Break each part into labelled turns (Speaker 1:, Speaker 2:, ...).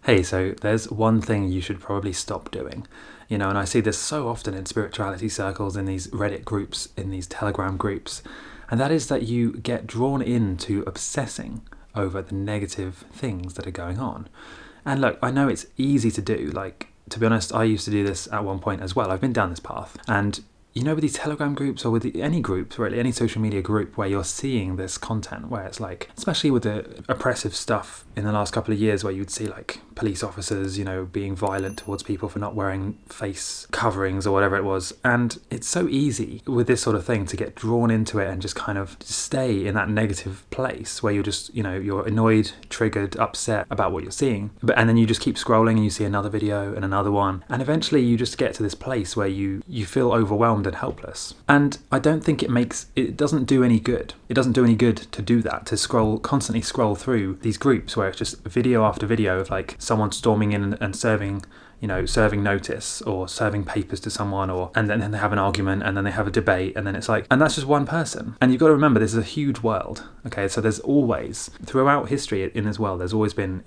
Speaker 1: Hey, so there's one thing you should probably stop doing. And I see this so often in spirituality circles, in these Reddit groups, in these Telegram groups, and that is that you get drawn into obsessing over the negative things that are going on. And look, I know it's easy to do. Like, to be honest, I used to do this at one point as well. I've been down this path. And with these Telegram groups or with any groups, really, any social media group where you're seeing this content, where it's like, especially with the oppressive stuff in the last couple of years, where you'd see like police officers, being violent towards people for not wearing face coverings or whatever it was. And it's so easy with this sort of thing to get drawn into it and just kind of stay in that negative place where you're just, you're annoyed, triggered, upset about what you're seeing. And then you just keep scrolling and you see another video and another one. And eventually you just get to this place where you feel overwhelmed and helpless. And I don't think it doesn't do any good. It doesn't do any good to do that, to constantly scroll through these groups where it's just video after video of like someone storming in and serving notice or serving papers to someone, and then they have an argument and then they have a debate, and then it's like, and that's just one person. And you've got to remember, this is a huge world. Okay, so there's always, throughout history in this world, there's always been,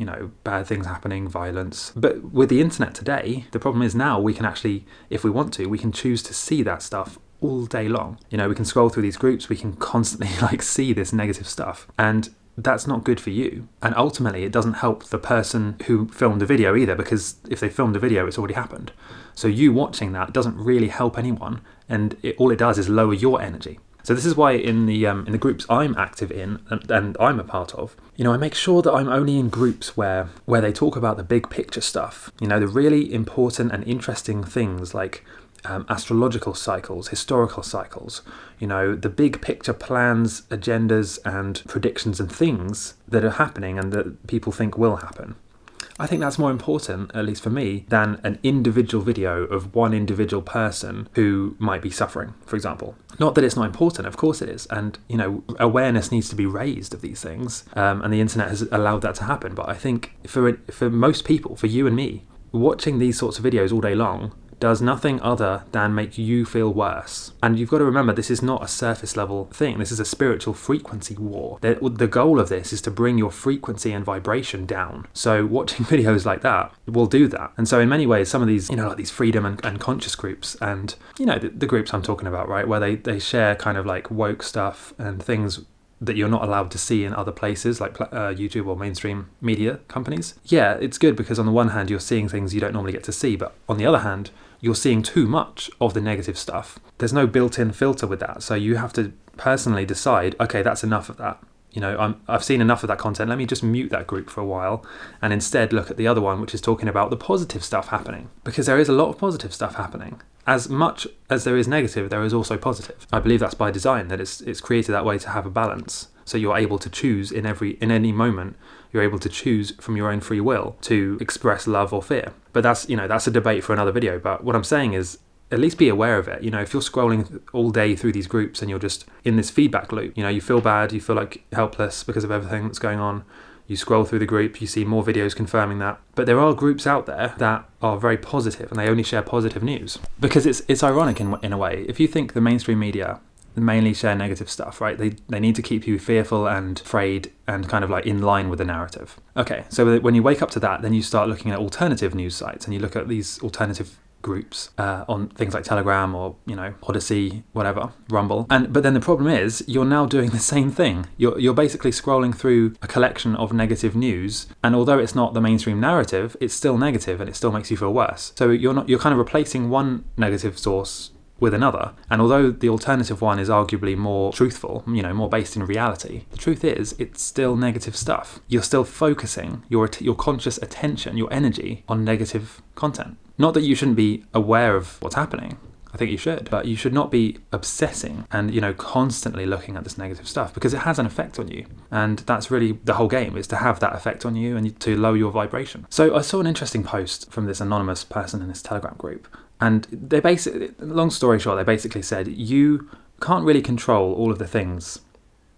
Speaker 1: bad things happening, violence. But with the internet today, the problem is now we can actually, if we want to, we can choose to see that stuff all day long. We can scroll through these groups, we can constantly see this negative stuff. And that's not good for you. And ultimately, it doesn't help the person who filmed the video either, because if they filmed a video, it's already happened. So you watching that doesn't really help anyone, and all it does is lower your energy. So this is why in the groups I'm active in and I'm a part of, I make sure that I'm only in groups where they talk about the big picture stuff, the really important and interesting things like astrological cycles, historical cycles, the big picture plans, agendas and predictions and things that are happening and that people think will happen. I think that's more important, at least for me, than an individual video of one individual person who might be suffering, for example. Not that it's not important, of course it is. And, awareness needs to be raised of these things. And the internet has allowed that to happen. But I think for most people, for you and me, watching these sorts of videos all day long does nothing other than make you feel worse. And you've got to remember, this is not a surface level thing. This is a spiritual frequency war. The goal of this is to bring your frequency and vibration down. So watching videos like that will do that. And so in many ways, some of these, like these freedom and conscious groups and, the groups I'm talking about, right, where they share kind of like woke stuff and things that you're not allowed to see in other places like YouTube or mainstream media companies. Yeah, it's good because on the one hand, you're seeing things you don't normally get to see, but on the other hand, you're seeing too much of the negative stuff. There's no built-in filter with that. So you have to personally decide, okay, that's enough of that. I've seen enough of that content. Let me just mute that group for a while and instead look at the other one, which is talking about the positive stuff happening. Because there is a lot of positive stuff happening. As much as there is negative, there is also positive. I believe that's by design, that it's created that way to have a balance. So you're able to choose in any moment, you're able to choose from your own free will to express love or fear. But that's a debate for another video. But what I'm saying is, at least be aware of it. If you're scrolling all day through these groups and you're just in this feedback loop, you feel bad, you feel like helpless because of everything that's going on. You scroll through the group, you see more videos confirming that. But there are groups out there that are very positive and they only share positive news. Because it's ironic in a way. If you think the mainstream media mainly share negative stuff, right? They need to keep you fearful and afraid and kind of like in line with the narrative. Okay, so when you wake up to that, then you start looking at alternative news sites and you look at these alternative groups on things like Telegram or Odyssey, whatever, Rumble. But then the problem is you're now doing the same thing. You're basically scrolling through a collection of negative news, and although it's not the mainstream narrative, it's still negative and it still makes you feel worse. So you're kind of replacing one negative source with another, and although the alternative one is arguably more truthful, more based in reality, the truth is it's still negative stuff. You're still focusing your conscious attention, your energy on negative content. Not that you shouldn't be aware of what's happening. I think you should, but you should not be obsessing and constantly looking at this negative stuff, because it has an effect on you, and that's really the whole game, is to have that effect on you and to lower your vibration. So I saw an interesting post from this anonymous person in this Telegram group, and they basically, long story short, they basically said you can't really control all of the things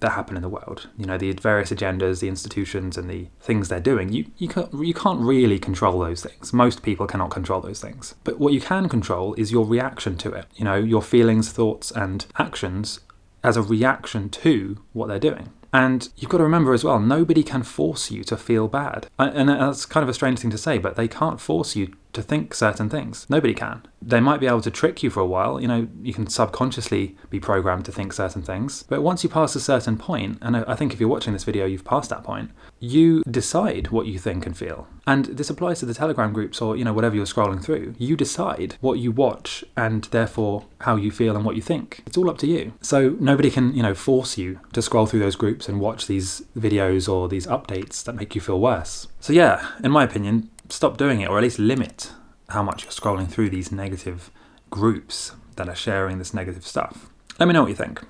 Speaker 1: that happen in the world. The various agendas, the institutions, and the things they're doing. You can't really control those things. Most people cannot control those things. But what you can control is your reaction to it. Your feelings, thoughts, and actions as a reaction to what they're doing. And you've got to remember as well, nobody can force you to feel bad. And that's kind of a strange thing to say, but they can't force you to think certain things. Nobody can. They might be able to trick you for a while. You can subconsciously be programmed to think certain things. But once you pass a certain point, and I think if you're watching this video, you've passed that point, you decide what you think and feel. And this applies to the Telegram groups or, whatever you're scrolling through. You decide what you watch and therefore how you feel and what you think. It's all up to you. So nobody can, force you to scroll through those groups and watch these videos or these updates that make you feel worse. So yeah, in my opinion, stop doing it, or at least limit how much you're scrolling through these negative groups that are sharing this negative stuff. Let me know what you think.